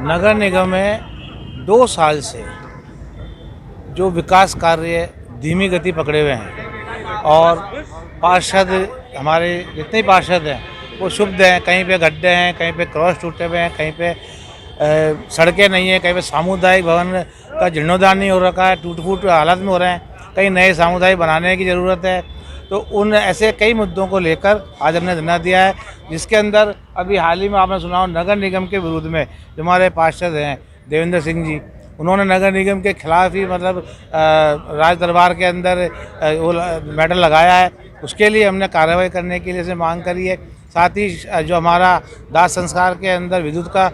नगर निगम में 2 साल से जो विकास कार्य धीमी गति पकड़े हुए हैं और पार्षद हमारे जितने पार्षद हैं वो शुद्ध हैं। कहीं पे गड्ढे हैं, कहीं पे क्रॉस टूटे हुए हैं, कहीं पे सड़कें नहीं है, कहीं पे सामुदायिक भवन का जीर्णोद्धार नहीं हो रखा है, टूट फूट हालत में हो रहे हैं, कहीं नए सामुदायिक बनाने की ज़रूरत है। तो उन ऐसे कई मुद्दों को लेकर आज हमने धरना दिया है, जिसके अंदर अभी हाल ही में आपने सुना हो नगर निगम के विरोध में जो हमारे पार्षद हैं देवेंद्र सिंह जी, उन्होंने नगर निगम के खिलाफ ही मतलब राज दरबार के अंदर वो मैटर लगाया है। उसके लिए हमने कार्रवाई करने के लिए से मांग करी है। साथ ही जो हमारा दाह संस्कार के अंदर विद्युत का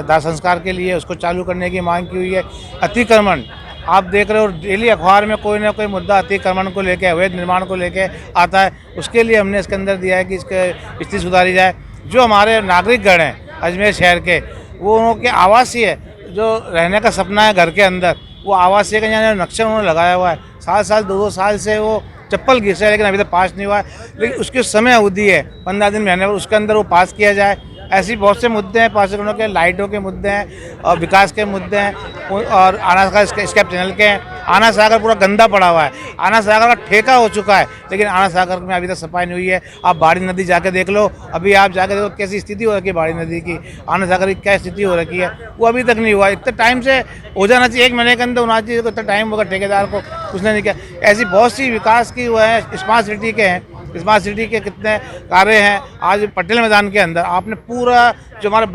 दाह संस्कार के लिए उसको चालू करने की मांग की हुई है। अतिक्रमण आप देख रहे हो, डेली अखबार में कोई ना कोई मुद्दा अतिक्रमण को लेकर, अवैध निर्माण को लेकर आता है। उसके लिए हमने इसके अंदर दिया है कि इसके स्थिति सुधारी जाए। जो हमारे नागरिकगण हैं अजमेर शहर के, वो उनके आवासीय जो रहने का सपना है घर के अंदर, वो आवासीय का नक्शा उन्होंने लगाया हुआ है। 7 2 साल से वो चप्पल घिस है, लेकिन अभी तक पास नहीं हुआ है। लेकिन उसकी समय अवधि है 15 दिन महीने, उसके अंदर वो पास किया जाए। ऐसी बहुत से मुद्दे हैं पार्षदों के, लाइटों के मुद्दे हैं और विकास के मुद्दे हैं और आना सागर स्कैप चैनल के हैं। आना सागर पूरा गंदा पड़ा हुआ है, आना सागर का ठेका हो चुका है, लेकिन आना सागर में अभी तक सफाई नहीं हुई है। आप बाड़ी नदी जाके देख लो, अभी आप जाके देखो कैसी स्थिति हो रखी है बाड़ी नदी की, आना सागर की क्या स्थिति हो रखी है, वो अभी तक नहीं हुआ। इतने टाइम से हो जाना चाहिए, 1 महीने के अंदर होना चाहिए, इतना टाइम होगा ठेकेदार को, उसने नहीं किया। ऐसी बहुत सी विकास की वो है। स्मार्ट सिटी के हैं, स्मार्ट सिटी के कितने कार्य हैं। आज पटेल मैदान के अंदर आपने पूरा जो हमारे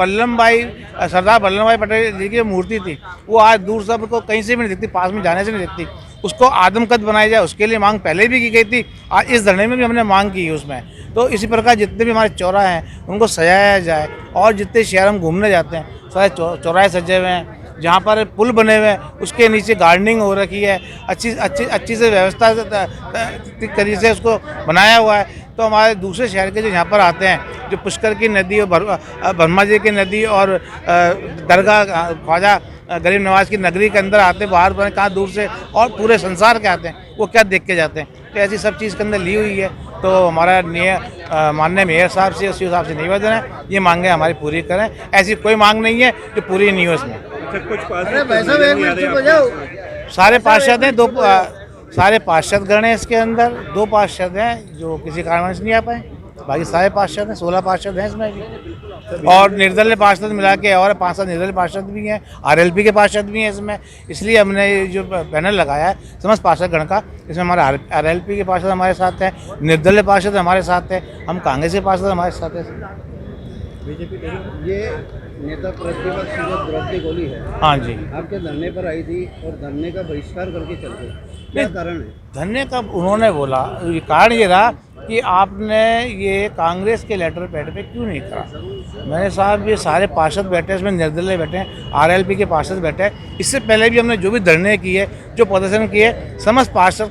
सरदार वल्लभ भाई पटेल जी की मूर्ति थी, वो आज दूर सबको कहीं से भी नहीं दिखती, पास में जाने से नहीं दिखती। उसको आदमकद बनाया जाए, उसके लिए मांग पहले भी की गई थी। आज इस धरने में भी हमने मांग की है उसमें। तो इसी प्रकार जितने भी हमारे चौराहे हैं उनको सजाया जाए और जितने शहर हम घूमने जाते हैं सारे चौराहे सजे हुए हैं। जहाँ पर पुल बने हुए हैं उसके नीचे गार्डनिंग हो रखी है, अच्छी से व्यवस्था तरीके से उसको बनाया हुआ है। तो हमारे दूसरे शहर के जो यहाँ पर आते हैं, जो पुष्कर की नदी और ब्रह्मा जी की नदी और दरगाह ख्वाजा गरीब नवाज की नगरी के अंदर आते हैं, बाहर बने कहाँ दूर से और पूरे संसार के आते हैं, वो क्या देख के जाते हैं। तो ऐसी सब चीज़ के अंदर ली हुई है। तो हमारा माननीय मेयर साहब से उसी हिसाब से निवेदन है, ये मांगे हमारी पूरी करें। ऐसी कोई मांग नहीं है जो पूरी नहीं हो इसमें। सारे पार्षद हैं, सारे पार्षद गण हैं इसके अंदर। 2 पार्षद हैं जो किसी कारणवश नहीं आ पाए, बाकी सारे पार्षद हैं, 16 पार्षद हैं इसमें भी। और निर्दलीय पार्षद मिला के और 5-7 निर्दलीय पार्षद भी हैं, आरएलपी के पार्षद भी हैं इसमें। इसलिए हमने जो पैनल लगाया है समस्त पार्षद गण का, इसमें हमारे आरएलपी के पार्षद हमारे साथ हैं, निर्दलीय पार्षद हमारे साथ हैं, हम कांग्रेस के पार्षद हमारे साथ हैं। बीजेपी ये नेता प्रतिपक्ष द्रौपदी गोली है, हाँ जी, आपके धरने पर आई थी और धरने का बहिष्कार करके चल गए, क्या कारण है? धरने का उन्होंने बोला कारण ये रहा कि आपने ये कांग्रेस के लेटर पैड पे क्यों नहीं करा। मैंने साहब ये सारे पार्षद बैठे, इसमें निर्दलीय बैठे हैं, आरएलपी के पार्षद बैठे हैं। इससे पहले भी हमने जो भी धरने किए, जो प्रदर्शन किए, समस्त पार्षद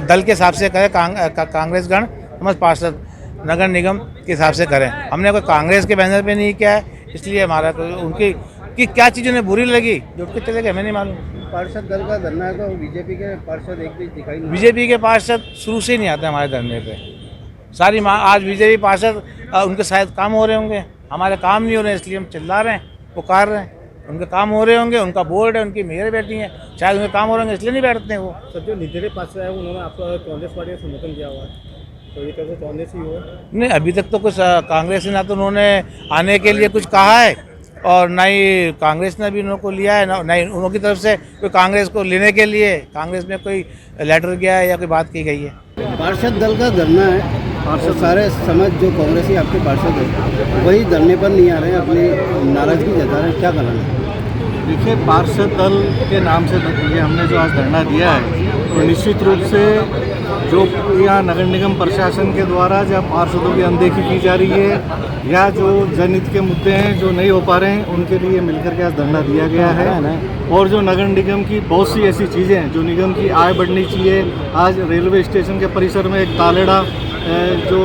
दल के हिसाब से करें, कांग्रेसगण समस्त पार्षद नगर निगम के हिसाब से करें। हमने कोई कांग्रेस के बैनर पे नहीं किया है, इसलिए हमारा उनकी कि क्या चीज़ उन्हें बुरी लगी जो उठ के चले गए, हमें नहीं मालूम। पार्षद दल का धरना है तो बीजेपी के पार्षद एक भी दिखाई नहीं। बीजेपी के पार्षद शुरू से ही नहीं आते हमारे धरने पे। सारी आज बीजेपी पार्षद उनके शायद काम हो रहे होंगे, हमारे काम नहीं हो रहे, इसलिए हम चिल्ला रहे हैं, पुकार रहे हैं। उनके काम हो रहे होंगे, उनका बोर्ड है, उनकी मेयर बैठी हैं, शायद उनके काम हो रहे होंगे इसलिए नहीं बैठते हैं वो। सर जो निर्दलीय पार्षद है उन्होंने आपको कांग्रेस पार्टी का समर्थन किया हुआ है, तो ये कैसे कांग्रेस ही हो? नहीं, अभी तक तो कुछ कांग्रेस ने ना तो उन्होंने आने के लिए कुछ कहा है और ना ही कांग्रेस ने भी उनको लिया है, ना ही उनकी तरफ से कोई कांग्रेस को लेने के लिए कांग्रेस में कोई लेटर गया है या कोई बात की गई है। पार्षद दल का धरना है और सारे समाज जो कांग्रेसी आपके पार्षद है वही धरने पर नहीं आ रहे हैं, अपनी नाराजगी जता रहे हैं, क्या कारण है? देखिए, पार्षद दल के नाम से ये हमने जो आज धरना दिया है, तो निश्चित रूप से जो यहाँ नगर निगम प्रशासन के द्वारा जब पार्षदों की अनदेखी की जा रही है या जो जनहित के मुद्दे हैं जो नहीं हो पा रहे हैं उनके लिए मिलकर के आज धरना दिया गया है। और जो नगर निगम की बहुत सी ऐसी चीज़ें हैं जो निगम की आय बढ़नी चाहिए। आज रेलवे स्टेशन के परिसर में एक तालेड़ा जो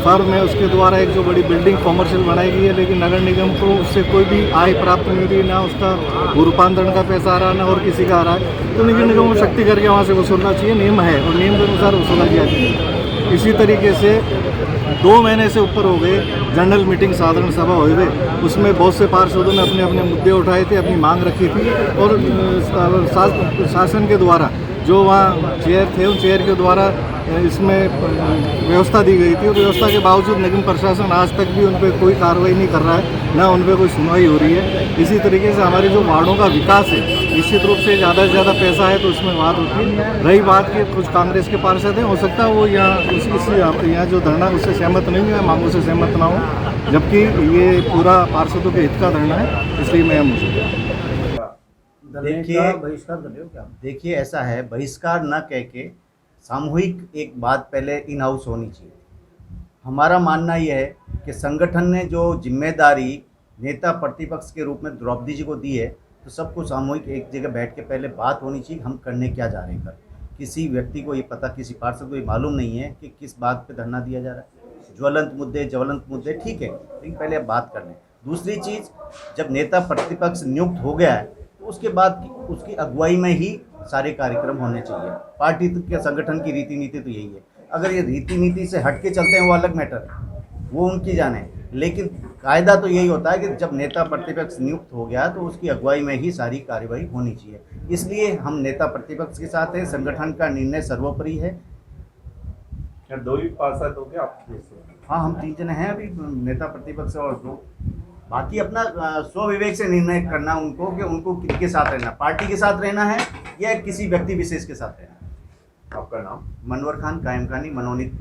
फर्म है उसके द्वारा एक जो बड़ी बिल्डिंग कॉमर्शियल बनाई गई है, लेकिन नगर निगम को उससे कोई भी आय प्राप्त नहीं हो रही, ना उसका रूपांतरण का पैसा आ रहा है ना और किसी का आ रहा है। तो नगर निगम को शक्ति करके वहाँ से वसूलना चाहिए, नियम है और नियम के अनुसार वसूला किया चाहिए। इसी तरीके से 2 महीने से ऊपर हो गए जनरल मीटिंग साधारण सभा हुए, उसमें बहुत से पार्षदों ने अपने अपने मुद्दे उठाए थे, अपनी मांग रखी थी और शासन के द्वारा जो वहाँ चेयर थे उन चेयर के द्वारा इसमें व्यवस्था दी गई थी और व्यवस्था के बावजूद निगम प्रशासन आज तक भी उन पर कोई कार्रवाई नहीं कर रहा है, ना उन पर कोई सुनवाई हो रही है। इसी तरीके से हमारे जो वार्डों का विकास है निश्चित रूप से ज़्यादा से ज़्यादा पैसा है तो उसमें बात होती है। रही बात कि कुछ कांग्रेस के पार्षद हैं, हो सकता है वो यहाँ जो धरना उससे सहमत नहीं है, मांगों से सहमत ना हो, जबकि ये पूरा पार्षदों के हित का धरना है, इसलिए मैं देखिए ऐसा है, बहिष्कार न कह के सामूहिक एक बात पहले इन हाउस होनी चाहिए। हमारा मानना यह है कि संगठन ने जो जिम्मेदारी नेता प्रतिपक्ष के रूप में द्रौपदी जी को दी है तो सबको सामूहिक एक जगह बैठ के पहले बात होनी चाहिए, हम करने क्या जा रहे हैं कर। किसी व्यक्ति को ये पता, किसी पार्षद को ये मालूम नहीं है कि किस बात पे धरना दिया जा रहा है। ज्वलंत मुद्दे ठीक है, लेकिन पहले अब बात कर लें। दूसरी चीज़, जब नेता प्रतिपक्ष नियुक्त हो गया है तो उसके बाद उसकी अगुवाई में ही सारे कार्यक्रम होने चाहिए। पार्टी के संगठन की रीति नीति तो यही है। अगर ये रीति नीति से हट के चलते हैं वो अलग मैटर है, वो उनकी जाने, लेकिन कायदा तो यही होता है कि जब नेता प्रतिपक्ष नियुक्त हो गया तो उसकी अगुवाई में ही सारी कार्रवाई होनी चाहिए। इसलिए हम नेता प्रतिपक्ष के साथ हैं, संगठन का निर्णय सर्वोपरि है। क्या 2 ही पार्षद हो गए आप? हाँ, हम 3 जने हैं अभी, नेता प्रतिपक्ष और 2। बाकी अपना स्वविवेक से निर्णय करना उनको कि उनको किसके साथ रहना, पार्टी के साथ रहना है या किसी व्यक्ति विशेष के साथ रहना है। आपका नाम? मनवर खान, कायम खानी, मनोनीत।